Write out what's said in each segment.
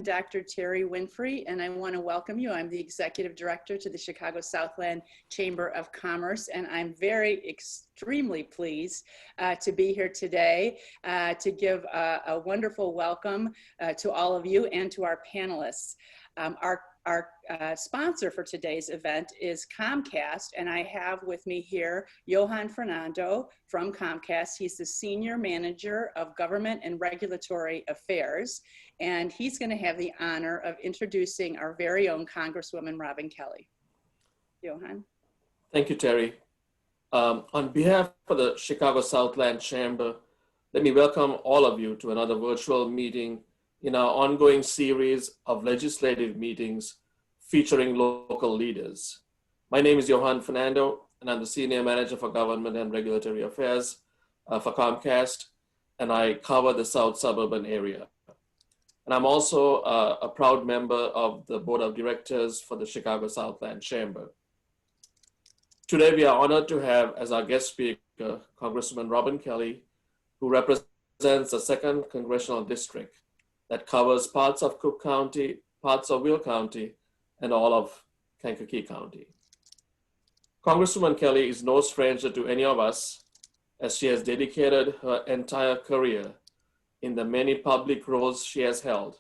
Dr. Terry Winfrey, and I want to welcome you. I'm the Executive Director to the Chicago Southland Chamber of Commerce, and I'm extremely pleased to be here today to give a wonderful welcome to all of you and to our panelists. Our sponsor for today's event is Comcast, and I have with me here Johan Fernando from Comcast. He's the Senior Manager of Government and Regulatory Affairs, and he's going to have the honor of introducing our very own Congresswoman Robin Kelly. Johan. Thank you, Terry. On behalf of the Chicago Southland Chamber, let me welcome all of you to another virtual meeting in our ongoing series of legislative meetings featuring local leaders. My name is Johan Fernando, and I'm the Senior Manager for Government and Regulatory Affairs for Comcast, and I cover the South Suburban area. And I'm also a proud member of the Board of Directors for the Chicago Southland Chamber. Today, we are honored to have as our guest speaker, Congresswoman Robin Kelly, who represents the 2nd Congressional District that covers parts of Cook County, parts of Will County, and all of Kankakee County. Congresswoman Kelly is no stranger to any of us, as she has dedicated her entire career in the many public roles she has held,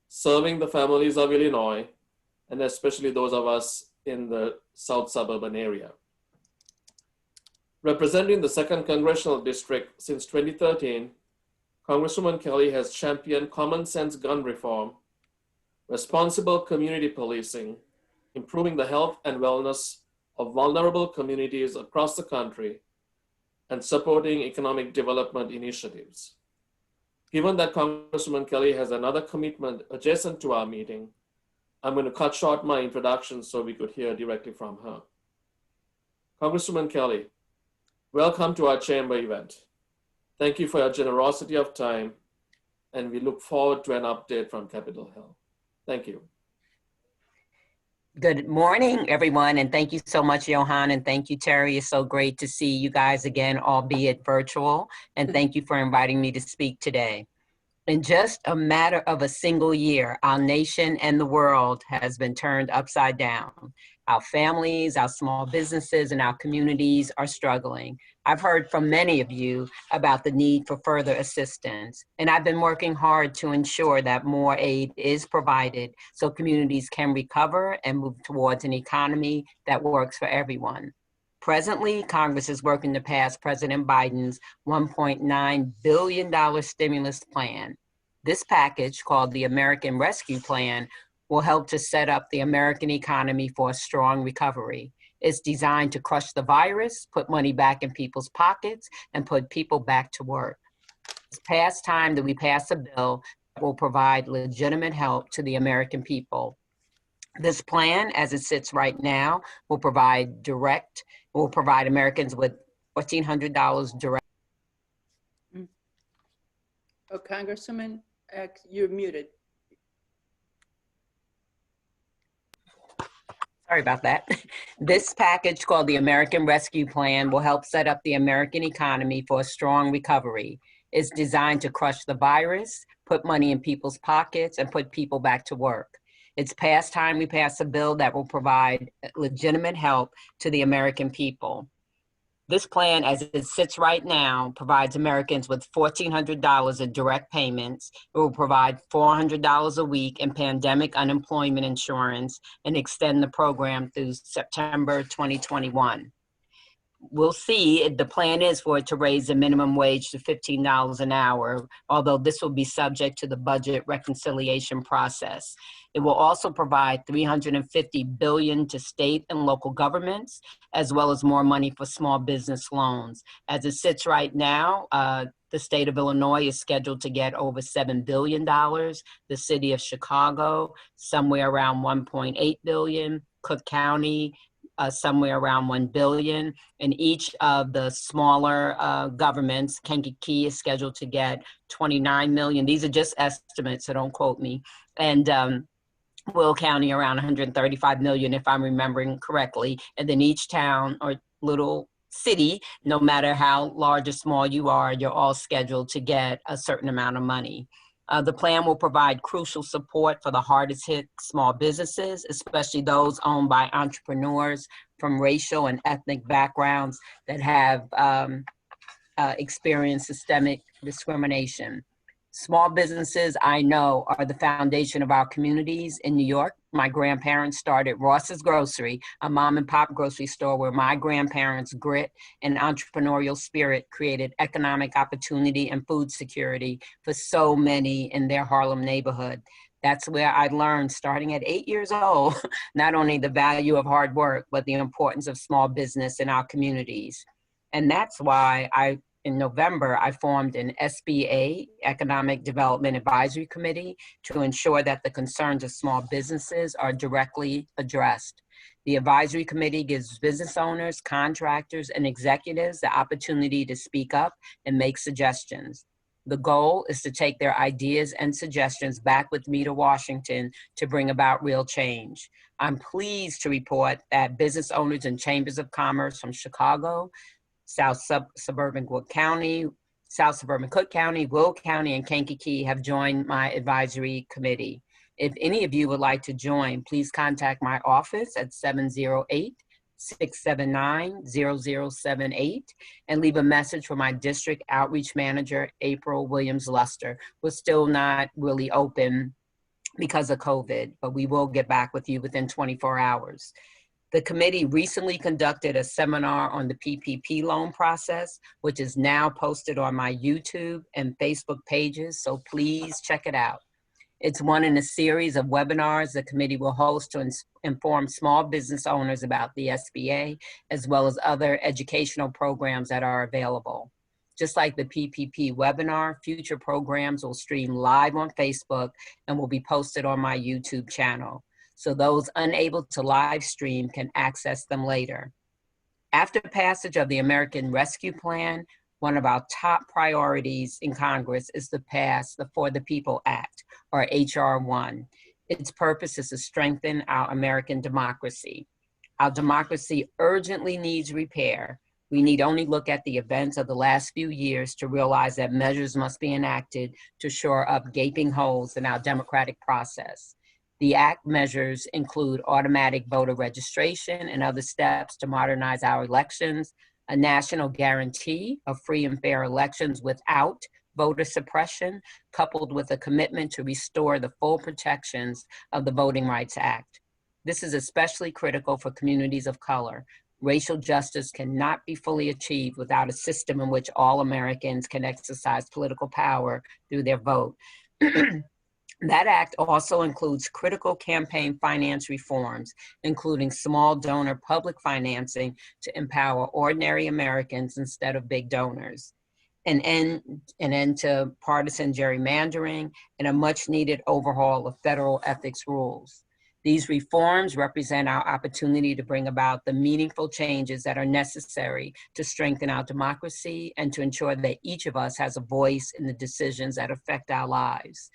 serving the families of Illinois, and especially those of us in the South Suburban area. Representing the 2nd Congressional District since 2013, Congresswoman Kelly has championed common sense gun reform, responsible community policing, improving the health and wellness of vulnerable communities across the country, and supporting economic development initiatives. Given that Congresswoman Kelly has another commitment adjacent to our meeting, I'm going to cut short my introduction so we could hear directly from her. Congresswoman Kelly, welcome to our chamber event. Thank you for your generosity of time, and we look forward to an update from Capitol Hill. Thank you. Good morning, everyone, and thank you so much, Johan, and thank you, Terry. It's so great to see you guys again, albeit virtual, and thank you for inviting me to speak today. In just a matter of a single year, our nation and the world has been turned upside down. Our families, our small businesses, and our communities are struggling. I've heard from many of you about the need for further assistance, and I've been working hard to ensure that more aid is provided so communities can recover and move towards an economy that works for everyone. Presently, Congress is working to pass President Biden's $1.9 billion stimulus plan. This package, called the American Rescue Plan, will help to set up the American economy for a strong recovery. It's designed to crush the virus, put money back in people's pockets, and put people back to work. It's past time that we pass a bill that will provide legitimate help to the American people. This plan, as it sits right now, will provide Americans with $1,400 direct. Oh, Congresswoman, you're muted. Sorry about that. This package, called the American Rescue Plan, will help set up the American economy for a strong recovery. It's designed to crush the virus, put money in people's pockets, and put people back to work. It's past time we pass a bill that will provide legitimate help to the American people. This plan, as it sits right now, provides Americans with $1,400 in direct payments. It will provide $400 a week in pandemic unemployment insurance and extend the program through September 2021. We'll see. The plan is for it to raise the minimum wage to $15 an hour, although this will be subject to the budget reconciliation process. It will also provide $350 billion to state and local governments, as well as more money for small business loans. As it sits right now, the state of Illinois is scheduled to get over $7 billion. The city of Chicago, somewhere around $1.8 billion. Cook County, somewhere around $1 billion. And each of the smaller governments, Kankakee is scheduled to get $29 million. These are just estimates, so don't quote me. And Will County around $135 million, if I'm remembering correctly. And then each town or little city, no matter how large or small you are, you're all scheduled to get a certain amount of money. The plan will provide crucial support for the hardest hit small businesses, especially those owned by entrepreneurs from racial and ethnic backgrounds that have experienced systemic discrimination. Small businesses, I know, are the foundation of our communities. In New York, my grandparents started Ross's Grocery, a mom and pop grocery store where my grandparents' grit and entrepreneurial spirit created economic opportunity and food security for so many in their Harlem neighborhood. That's where I learned, starting at 8 years old, not only the value of hard work, but the importance of small business in our communities. And that's why in November, I formed an SBA, Economic Development Advisory Committee, to ensure that the concerns of small businesses are directly addressed. The advisory committee gives business owners, contractors, and executives the opportunity to speak up and make suggestions. The goal is to take their ideas and suggestions back with me to Washington to bring about real change. I'm pleased to report that business owners and chambers of commerce from Chicago, South Suburban Cook County, Will County, and Kankakee have joined my advisory committee. If any of you would like to join, please contact my office at 708-679-0078 and leave a message for my district outreach manager, April Williams-Luster. We're still not really open because of COVID, but we will get back with you within 24 hours. The committee recently conducted a seminar on the PPP loan process, which is now posted on my YouTube and Facebook pages, so please check it out. It's one in a series of webinars the committee will host to inform small business owners about the SBA, as well as other educational programs that are available. Just like the PPP webinar, future programs will stream live on Facebook and will be posted on my YouTube channel, so those unable to live stream can access them later. After passage of the American Rescue Plan, one of our top priorities in Congress is to pass the For the People Act, or H.R. 1. Its purpose is to strengthen our American democracy. Our democracy urgently needs repair. We need only look at the events of the last few years to realize that measures must be enacted to shore up gaping holes in our democratic process. The Act measures include automatic voter registration and other steps to modernize our elections, a national guarantee of free and fair elections without voter suppression, coupled with a commitment to restore the full protections of the Voting Rights Act. This is especially critical for communities of color. Racial justice cannot be fully achieved without a system in which all Americans can exercise political power through their vote. That act also includes critical campaign finance reforms, including small donor public financing to empower ordinary Americans instead of big donors, an end to partisan gerrymandering, and a much needed overhaul of federal ethics rules. These reforms represent our opportunity to bring about the meaningful changes that are necessary to strengthen our democracy and to ensure that each of us has a voice in the decisions that affect our lives.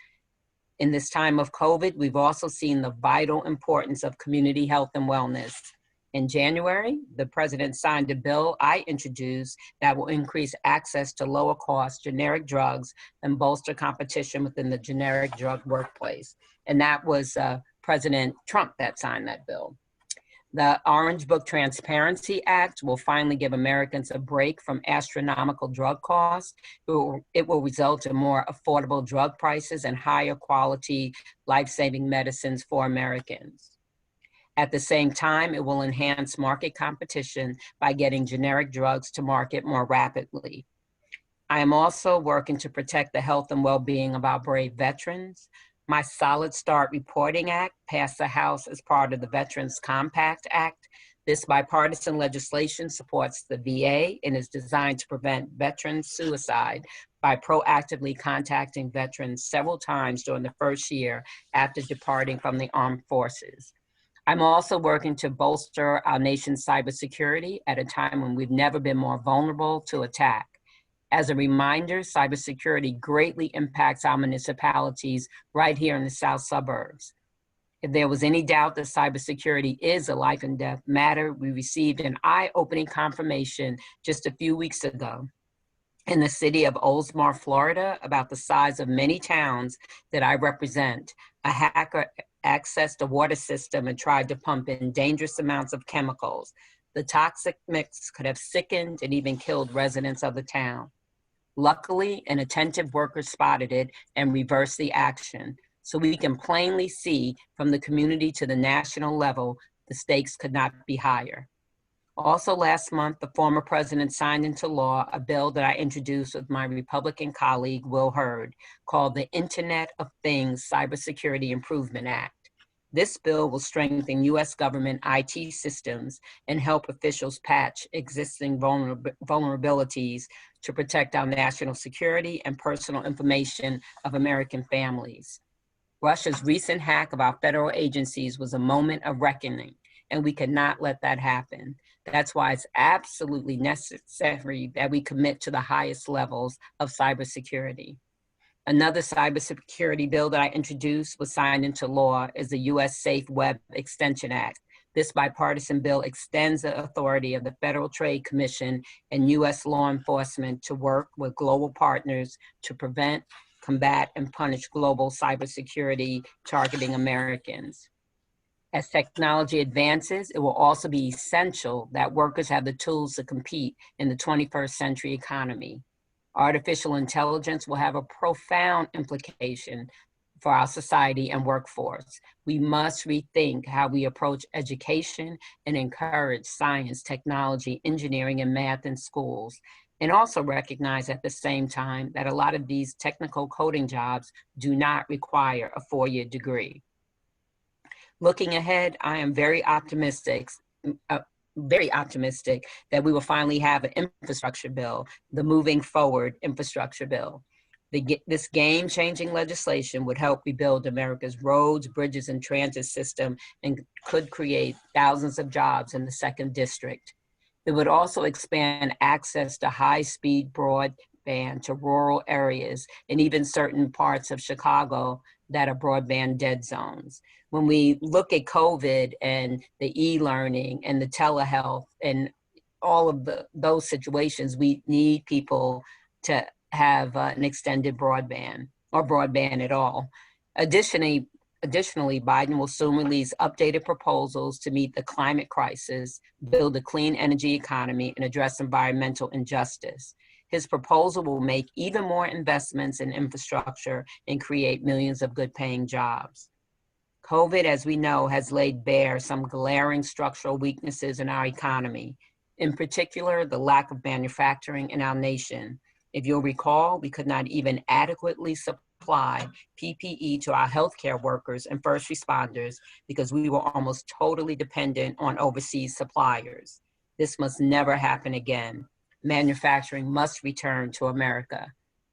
In this time of COVID, we've also seen the vital importance of community health and wellness. In January, the president signed a bill I introduced that will increase access to lower cost generic drugs and bolster competition within the generic drug workplace. And that was President Trump that signed that bill. The Orange Book Transparency Act will finally give Americans a break from astronomical drug costs. It will result in more affordable drug prices and higher quality life-saving medicines for Americans. At the same time, it will enhance market competition by getting generic drugs to market more rapidly. I am also working to protect the health and well-being of our brave veterans. My Solid Start Reporting Act passed the House as part of the Veterans Compact Act. This bipartisan legislation supports the VA and is designed to prevent veteran suicide by proactively contacting veterans several times during the first year after departing from the armed forces. I'm also working to bolster our nation's cybersecurity at a time when we've never been more vulnerable to attack. As a reminder, cybersecurity greatly impacts our municipalities right here in the South suburbs. If there was any doubt that cybersecurity is a life and death matter, we received an eye-opening confirmation just a few weeks ago. In the city of Oldsmar, Florida, about the size of many towns that I represent, a hacker accessed a water system and tried to pump in dangerous amounts of chemicals. The toxic mix could have sickened and even killed residents of the town. Luckily, an attentive worker spotted it and reversed the action. So we can plainly see from the community to the national level, the stakes could not be higher. Also last month, the former president signed into law a bill that I introduced with my Republican colleague, Will Hurd, called the Internet of Things Cybersecurity Improvement Act. This bill will strengthen U.S. government IT systems and help officials patch existing vulnerabilities to protect our national security and personal information of American families. Russia's recent hack of our federal agencies was a moment of reckoning, and we cannot let that happen. That's why it's absolutely necessary that we commit to the highest levels of cybersecurity. Another cybersecurity bill that I introduced was signed into law is the U.S. Safe Web Extension Act. This bipartisan bill extends the authority of the Federal Trade Commission and U.S. law enforcement to work with global partners to prevent, combat, and punish global cybersecurity targeting Americans. As technology advances, it will also be essential that workers have the tools to compete in the 21st century economy. Artificial intelligence will have a profound implication for our society and workforce. We must rethink how we approach education and encourage science, technology, engineering, and math in schools, and also recognize at the same time that a lot of these technical coding jobs do not require a 4-year degree. Looking ahead, I am very optimistic that we will finally have an infrastructure bill, the Moving Forward Infrastructure Bill. This game-changing legislation would help rebuild America's roads, bridges, and transit system and could create thousands of jobs in the 2nd District. It would also expand access to high-speed broadband to rural areas and even certain parts of Chicago that are broadband dead zones. When we look at COVID and the e-learning and the telehealth and all of those situations, we need people to have an extended broadband or broadband at all. Additionally, Biden will soon release updated proposals to meet the climate crisis, build a clean energy economy, and address environmental injustice. His proposal will make even more investments in infrastructure and create millions of good-paying jobs. COVID, as we know, has laid bare some glaring structural weaknesses in our economy, in particular, the lack of manufacturing in our nation. If you'll recall, we could not even adequately supply PPE to our healthcare workers and first responders because we were almost totally dependent on overseas suppliers. This must never happen again. Manufacturing must return to America.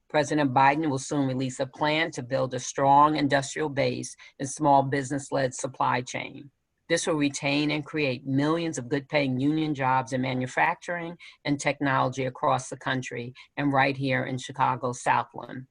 President Biden will soon release a plan to build a strong industrial base and small business-led supply chain. This will retain and create millions of good-paying union jobs in manufacturing and technology across the country and right here in Chicago's Southland.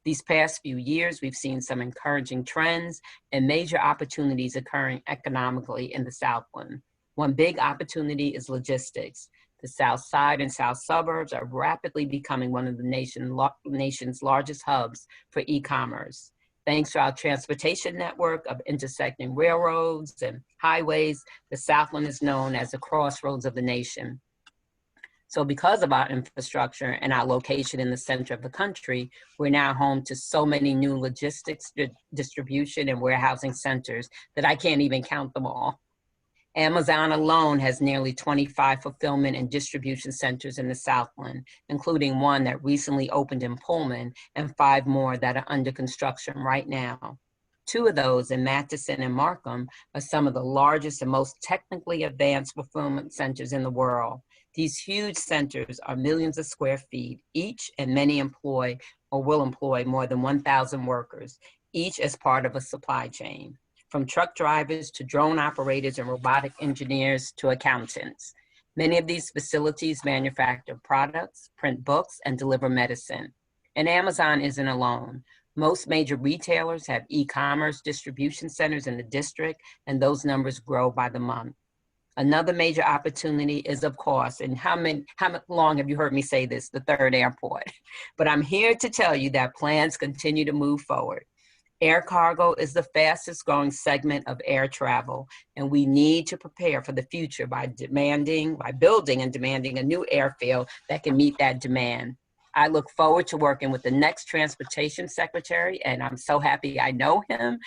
These past few years, we've seen some encouraging trends and major opportunities occurring economically in the Southland. One big opportunity is logistics. The South Side and South suburbs are rapidly becoming one of the nation's largest hubs for e-commerce. Thanks to our transportation network of intersecting railroads and highways, the Southland is known as the crossroads of the nation. So because of our infrastructure and our location in the center of the country, we're now home to so many new logistics, distribution, and warehousing centers that I can't even count them all. Amazon alone has nearly 25 fulfillment and distribution centers in the Southland, including one that recently opened in Pullman and 5 more that are under construction right now. 2 of those in Matheson and Markham are some of the largest and most technically advanced fulfillment centers in the world. These huge centers are millions of square feet each, and many employ or will employ more than 1,000 workers, each as part of a supply chain, from truck drivers to drone operators and robotic engineers to accountants. Many of these facilities manufacture products, print books, and deliver medicine. And Amazon isn't alone. Most major retailers have e-commerce distribution centers in the district, and those numbers grow by the month. Another major opportunity is, of course, and how long have you heard me say this, the third airport? But I'm here to tell you that plans continue to move forward. Air cargo is the fastest growing segment of air travel, and we need to prepare for the future by building and demanding a new airfield that can meet that demand. I look forward to working with the next transportation secretary, and I'm so happy I know him,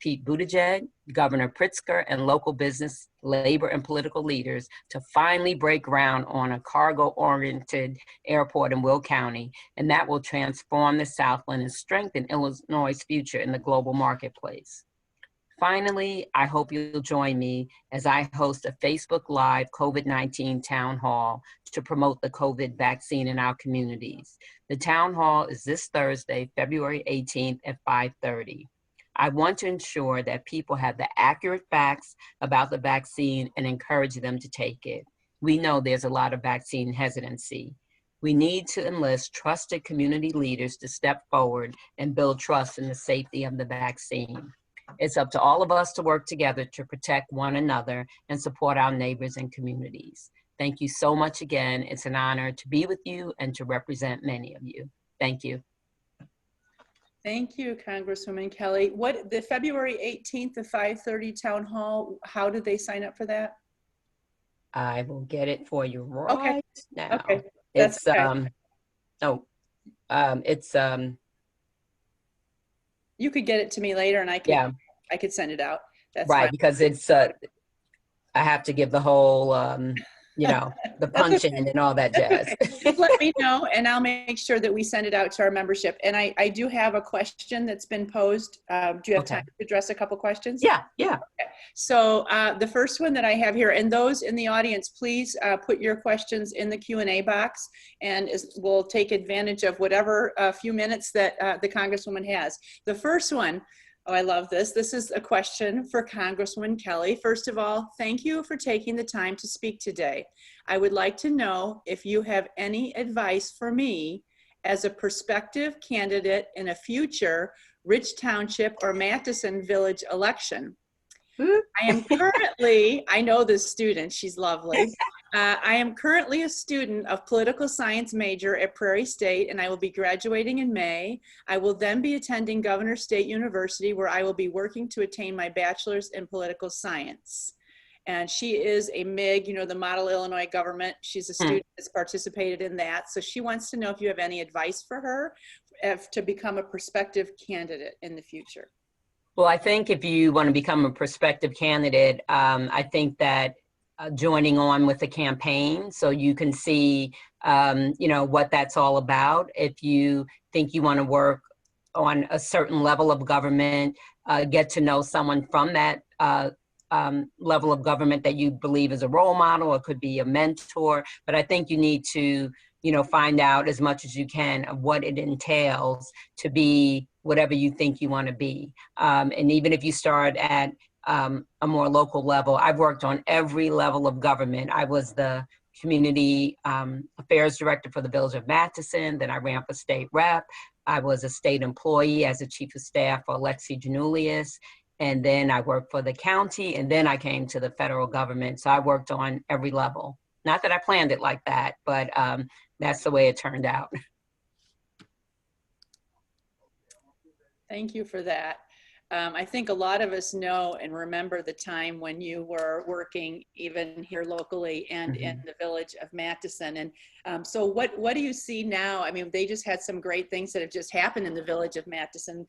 Pete Buttigieg, Governor Pritzker, and local business, labor, and political leaders to finally break ground on a cargo-oriented airport in Will County, and that will transform the Southland and strengthen Illinois' future in the global marketplace. Finally, I hope you'll join me as I host a Facebook Live COVID-19 town hall to promote the COVID vaccine in our communities. The town hall is this Thursday, February 18th at 5:30. I want to ensure that people have the accurate facts about the vaccine and encourage them to take it. We know there's a lot of vaccine hesitancy. We need to enlist trusted community leaders to step forward and build trust in the safety of the vaccine. It's up to all of us to work together to protect one another and support our neighbors and communities. Thank you so much again. It's an honor to be with you and to represent many of you. Thank you. Thank you, Congresswoman Kelly. What, the February 18th, the 5:30 town hall, how did they sign up for that? I will get it for you right now. Okay. That's It's, okay. You could get it to me later and I could send it out. That's right, fine. because it's, I have to give the whole, the punch in and all that jazz. Just let me know and I'll make sure that we send it out to our membership. And I do have a question that's been posed. Do you have time to address a couple questions? Yeah. Okay. So the first one that I have here, and those in the audience, please put your questions in the Q&A box and we'll take advantage of whatever few minutes that the Congresswoman has. The first one, oh, I love this. This is a question for Congresswoman Kelly. First of all, thank you for taking the time to speak today. I would like to know if you have any advice for me as a prospective candidate in a future Rich Township or Matheson Village election. I am currently, I know this student, she's lovely. I am currently a student of political science major at Prairie State, and I will be graduating in May. I will then be attending Governor State University, where I will be working to attain my bachelor's in political science. And she is a MIG, the Model Illinois Government. She's a student that's participated in that. So she wants to know if you have any advice for her to become a prospective candidate in the future. Well, I think if you want to become a prospective candidate, I think that joining on with the campaign so you can see, what that's all about. If you think you want to work on a certain level of government, get to know someone from that level of government that you believe is a role model or could be a mentor. But I think you need to, find out as much as you can of what it entails to be whatever you think you want to be. And even if you start at a more local level, I've worked on every level of government. I was the community affairs director for the Village of Matheson. Then I ran for state rep. I was a state employee as a chief of staff for Alexi Janulius. And then I worked for the county, and then I came to the federal government. So I worked on every level. Not that I planned it like that, but that's the way it turned out. Thank you for that. I think a lot of us know and remember the time when you were working even here locally and in the Village of Matheson. And so what do you see now? I mean, they just had some great things that have just happened in the Village of Matheson.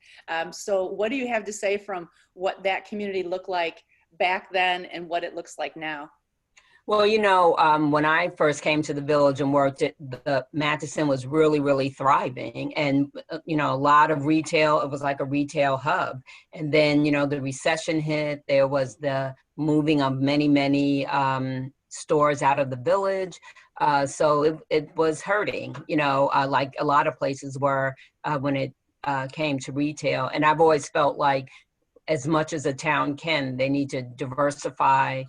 So what do you have to say from what that community looked like back then and what it looks like now? Well, when I first came to the village and worked at the Matheson was really, really thriving, and, a lot of retail, it was like a retail hub. And then, the recession hit, there was the moving of many, many stores out of the village. So it was hurting, like a lot of places were when it came to retail. And I've always felt like as much as a town can, they need to diversify,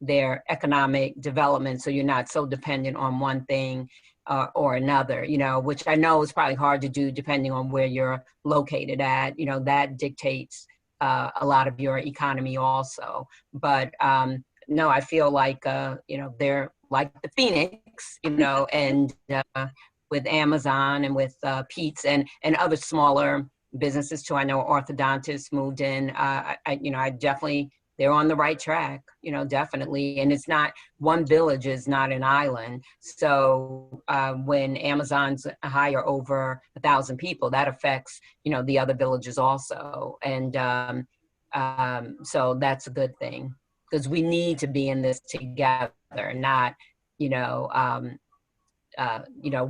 their economic development so you're not so dependent on one thing or another, which I know is probably hard to do depending on where you're located at. That dictates a lot of your economy also. But no, I feel like, they're like the Phoenix, and with Amazon and with Pete's and other smaller businesses too. I know orthodontists moved in. I definitely, they're on the right track, definitely. And it's not, one village is not an island. So when Amazon's hire over 1,000 people, that affects, the other villages also. And so that's a good thing, because we need to be in this together, not,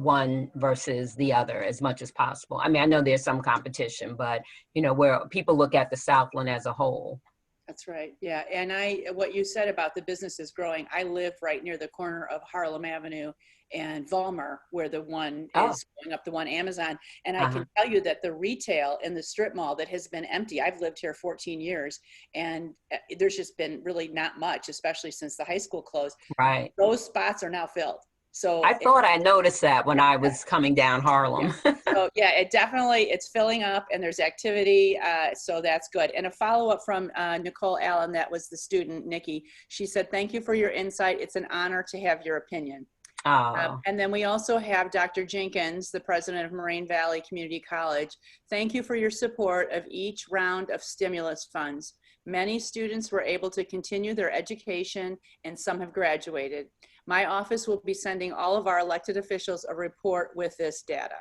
one versus the other as much as possible. I mean, I know there's some competition, but, where people look at the Southland as a whole. That's right. Yeah. And what you said about the businesses growing, I live right near the corner of Harlem Avenue and Vollmer, where the one is going up, the one Amazon. And I can tell you that the retail in the strip mall that has been empty, I've lived here 14 years, and there's just been really not much, especially since the high school closed. Right. Those spots are now filled. So I thought I noticed that when I was coming down Harlem. Yeah. So yeah, it's filling up and there's activity. So that's good. And a follow-up from Nicole Allen, that was the student, Nikki. She said, thank you for your insight. It's an honor to have your opinion. And then we also have Dr. Jenkins, the president of Moraine Valley Community College. Thank you for your support of each round of stimulus funds. Many students were able to continue their education and some have graduated. My office will be sending all of our elected officials a report with this data.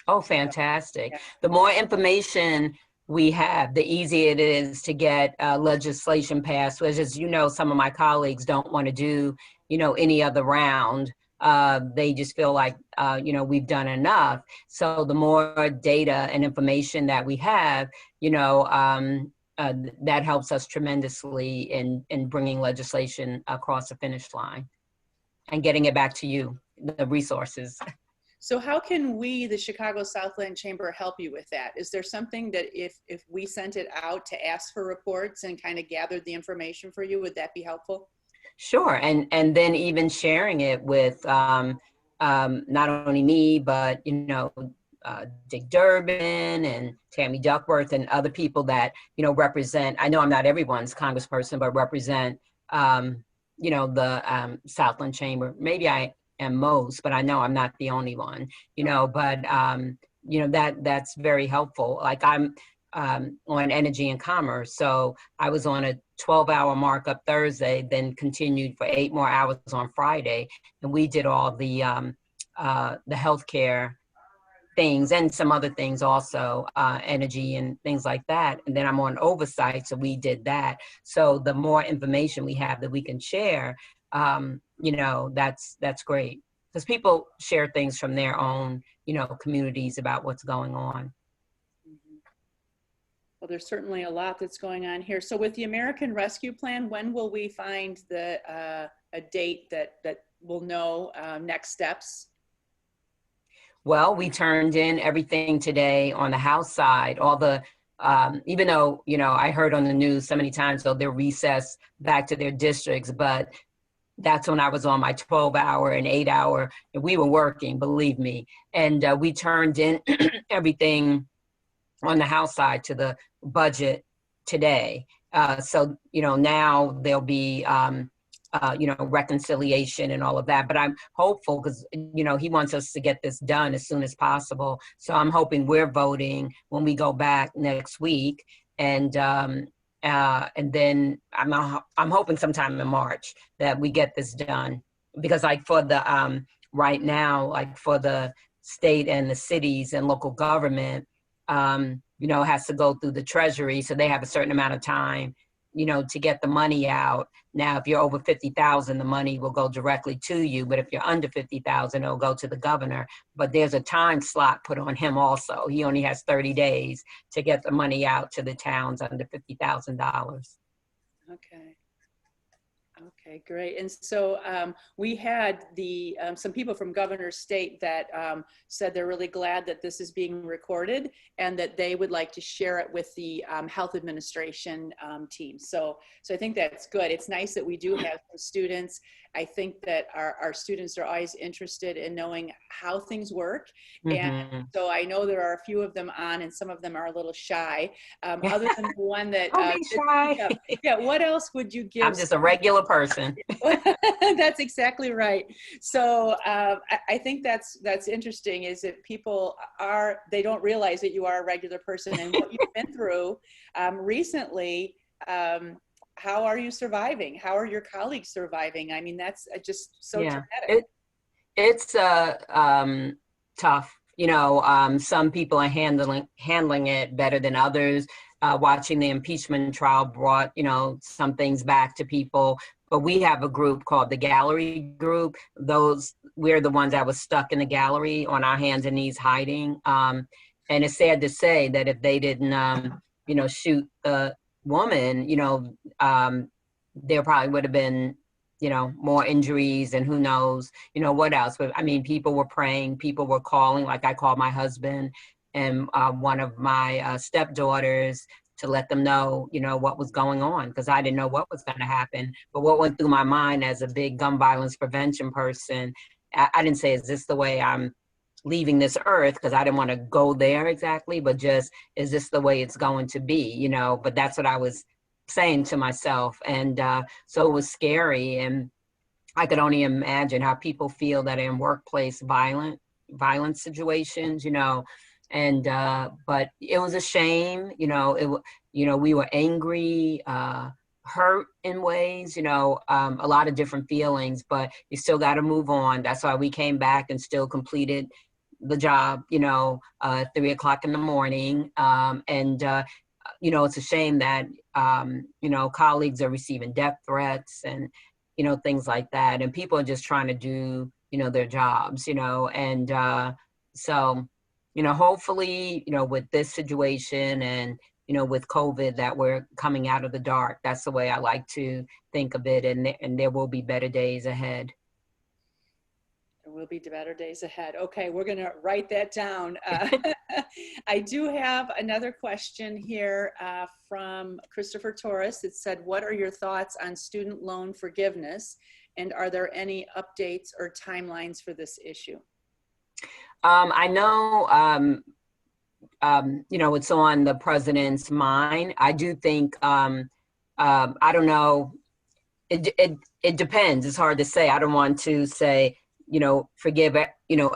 Oh, fantastic. Yeah. The more information we have, the easier it is to get legislation passed, which, as some of my colleagues don't want to do, any other round. They just feel like, we've done enough. So the more data and information that we have, that helps us tremendously in bringing legislation across the finish line and getting it back to you, the resources. So how can we, the Chicago Southland Chamber, help you with that? Is there something that if we sent it out to ask for reports and kind of gathered the information for you, would that be helpful? Sure, and then even sharing it with not only me, but Dick Durbin and Tammy Duckworth and other people that represent. I know I'm not everyone's congressperson, but represent the Southland Chamber. Maybe I am most, but I know I'm not the only one. But that's very helpful. Like I'm on energy and commerce, so I was on a 12-hour markup Thursday, then continued for 8 more hours on Friday, and we did all the healthcare things and some other things also, energy and things like that. And then I'm on oversight, so we did that. So the more information we have that we can share, that's great, because people share things from their own, communities about what's going on. Well, there's certainly a lot that's going on here. So with the American Rescue Plan, when will we find a date that we'll know next steps? Well, we turned in everything today on the House side. All the, even though, I heard on the news so many times, so they're recessed back to their districts, but that's when I was on my 12-hour and 8-hour, and we were working, believe me. And we turned in everything on the House side to the budget today. So, now there'll be, reconciliation and all of that. But I'm hopeful because, he wants us to get this done as soon as possible. So I'm hoping we're voting when we go back next week. And then I'm hoping sometime in March that we get this done. Because like for the, right now, like for the state and the cities and local government, has to go through the Treasury. So they have a certain amount of time, to get the money out. Now, if you're over 50,000, the money will go directly to you. But if you're under 50,000, it'll go to the governor. But there's a time slot put on him also. He only has 30 days to get the money out to the towns under $50,000. Okay. Okay, great. And so we had some people from Governor's State that said they're really glad that this is being recorded and that they would like to share it with the health administration team. So I think that's good. It's nice that we do have some students. I think that our students are always interested in knowing how things work. And so I know there are a few of them on, and some of them are a little shy. Other than the one that, Don't be shy. yeah, what else would you give? I'm just a regular person. That's exactly right. So I think that's interesting is that people they don't realize that you are a regular person and what you've been through recently. How are you surviving? How are your colleagues surviving? I mean, that's just so dramatic. It's tough. Some people are handling it better than others. Watching the impeachment trial brought, some things back to people. But we have a group called the Gallery Group. We're the ones that was stuck in the gallery on our hands and knees hiding. And it's sad to say that if they didn't, shoot the woman, there probably would have been, more injuries and who knows, what else. But I mean, people were praying, people were calling, like I called my husband and one of my stepdaughters to let them know, what was going on, because I didn't know what was going to happen. But what went through my mind as a big gun violence prevention person, I didn't say, is this the way I'm leaving this earth? Because I didn't want to go there exactly, but just, is this the way it's going to be? But that's what I was saying to myself. And so it was scary. And I could only imagine how people feel that are in workplace violence situations, and but it was a shame, we were angry, hurt in ways, a lot of different feelings, but you still got to move on. That's why we came back and still completed the job, 3:00 in the morning. It's a shame that, colleagues are receiving death threats and, things like that. And people are just trying to do, their jobs, and so, hopefully, with this situation and, with COVID, that we're coming out of the dark. That's the way I like to think of it. And there will be better days ahead. There will be better days ahead. Okay, we're going to write that down. I do have another question here from Christopher Torres. It said, what are your thoughts on student loan forgiveness? And are there any updates or timelines for this issue? I know, it's on the president's mind. I do think, I don't know, it depends. It's hard to say. I don't want to say, forgive,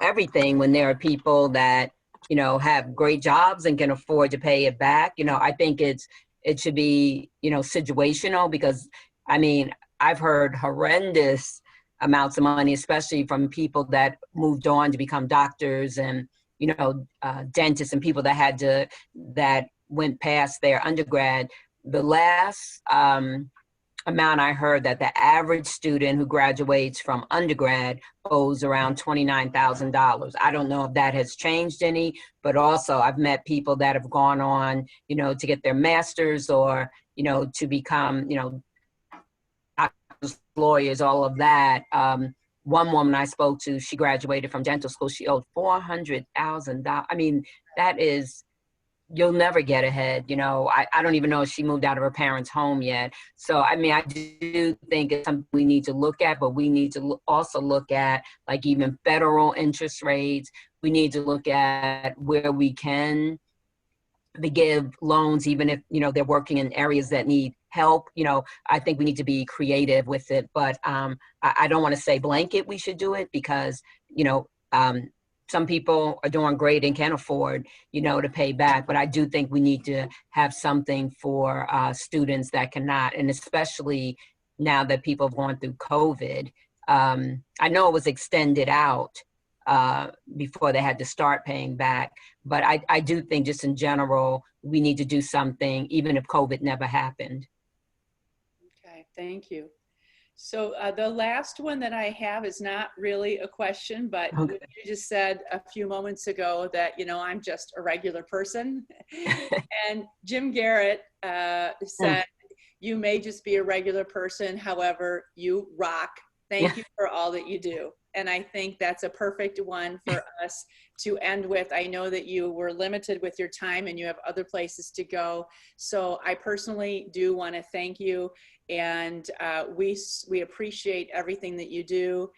everything when there are people that, have great jobs and can afford to pay it back. I think it should be, situational, because I mean, I've heard horrendous amounts of money, especially from people that moved on to become doctors and, dentists and people that went past their undergrad. The last amount I heard, that the average student who graduates from undergrad owes around $29,000. I don't know if that has changed any, but also I've met people that have gone on, to get their masters or, to become, doctors, lawyers, all of that. One woman I spoke to, she graduated from dental school. She owed $400,000. I mean, that is, you'll never get ahead. I don't even know if she moved out of her parents' home yet. So, I mean, I do think it's something we need to look at, but we need to also look at, like, even federal interest rates. We need to look at where we can give loans, even if, they're working in areas that need help. I think we need to be creative with it, but I don't want to say blanket we should do it, because, some people are doing great and can afford, to pay back. But I do think we need to have something for students that cannot, and especially now that people have gone through COVID. I know it was extended out before they had to start paying back. But I do think, just in general, we need to do something, even if COVID never happened. Okay, thank you. So the last one that I have is not really a question, but Okay. you just said a few moments ago that, I'm just a regular person. And Jim Garrett said, you may just be a regular person, however, you rock. Thank you for all that you do. And I think that's a perfect one for us to end with. I know that you were limited with your time and you have other places to go. So I personally do want to thank you. And we appreciate everything that you do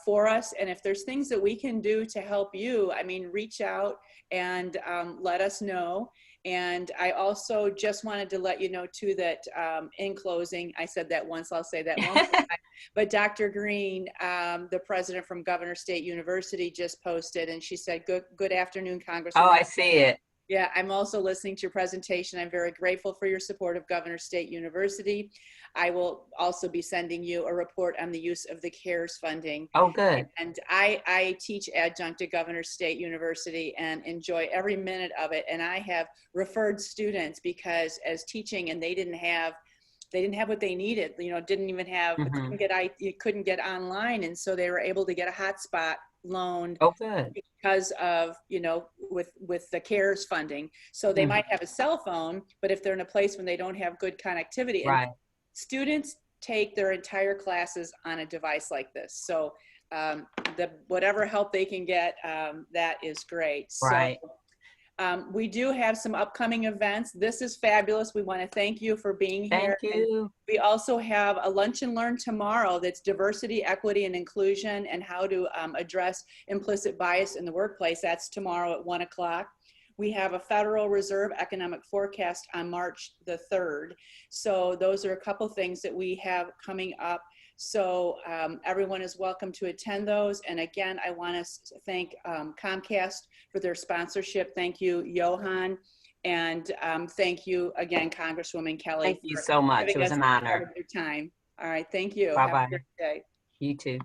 for us. And if there's things that we can do to help you, I mean, reach out and let us know. And I also just wanted to let you know too that in closing, I said that once, I'll say that one more time, but Dr. Green, the president from Governor State University, just posted, and she said, good afternoon, Congresswoman. Oh, I see it. Yeah, I'm also listening to your presentation. I'm very grateful for your support of Governor State University. I will also be sending you a report on the use of the CARES funding. Oh, good. And I teach adjunct at Governor State University and enjoy every minute of it. And I have referred students because as teaching, and they didn't have what they needed, you know, didn't even have, you couldn't get online. And so they were able to get a hotspot loaned. Oh, good. Because of, you know, with the CARES funding. So they might have a cell phone, but if they're in a place when they don't have good connectivity, and Right. students take their entire classes on a device like this. So whatever help they can get, that is great. Right. So we do have some upcoming events. This is fabulous. We want to thank you for being here. Thank you. And we also have a lunch and learn tomorrow that's diversity, equity, and inclusion, and how to address implicit bias in the workplace. That's tomorrow at 1 o'clock. We have a Federal Reserve economic forecast on March the 3rd. So those are a couple things that we have coming up. So everyone is welcome to attend those. And again, I want to thank Comcast for their sponsorship. Thank you, Johan. And thank you again, Congresswoman Kelly. Thank you so much. It was an honor. Your time. All right, thank you. Bye-bye. Have a good day. You too.